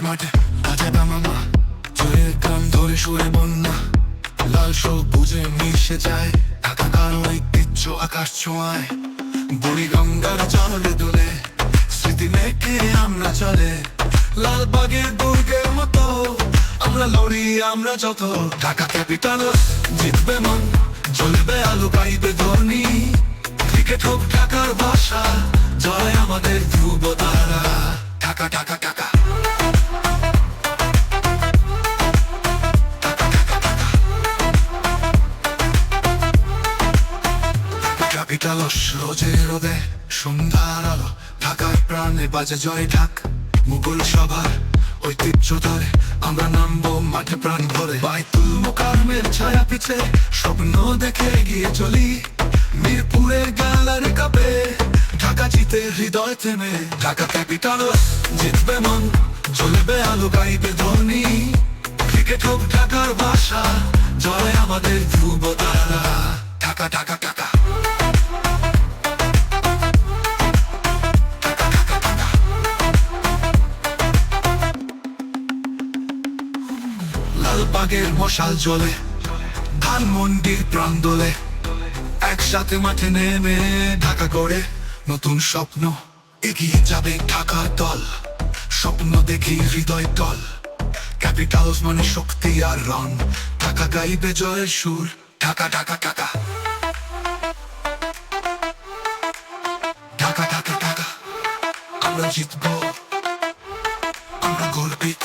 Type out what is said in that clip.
মাঠে হাতে মামা জয়ের গান ধরে সুরে বন্যা লাল সবুজে মিশে যায় ঢাকা কালো ঐতিহ্য আকাশ ছোঁয়ায় বুড়ি গঙ্গার জলে দোলে স্মৃতি মেখে আমরা চলে লালবাগের দুর্গের মতো আমরা লড়ি আমরা যত ঢাকা ক্যাপিটাল জিতবে মন জ্বলবে আলো গাইবে ধ্বনি ক্রিকেট হোক ঢাকার ভাষা জয় আমাদের ধ্রুব তারা ঢাকা ঢাকা ঢাকা ক্যাপিটাল রোজে রোদে সন্ধ্যার আলো ঢাকার প্রাণে বাজে জয় ঢাক মুঘল সভার ঐতিহ্য ধরে আমরা নামবো মাঠে প্রাণ ভরে বাইতুল মোকাররমের ছায়া পিছে স্বপ্ন দেখে এগিয়ে চলি মিরপুরের গ্যালারি কাপে ঢাকা জিতে হৃদয় থেমে ঢাকা ক্যাপিটাল জিতবে মন জ্বলবে আলো গাইবে ধ্বনি ক্রিকেট হোক ঢাকার ভাষা জয় আমাদের ধ্রুব তারা ঢাকা ঢাকা ঢাকা লালবাগের মশাল জ্বলে ধানমন্ডির প্রাণ দোলে একসাথে মাঠে নেমে ঢাকা করে নতুন স্বপ্ন এগিয়ে যাবে ঢাকার দল স্বপ্ন দেখি হৃদয় দল ক্যাপিটালস মানে শক্তি আর রং ঢাকা গাইবে জয়ের সুর ঢাকা ঢাকা ঢাকা ঢাকা ঢাকা ঢাকা আমরা জিতবো আমরা গর্বিত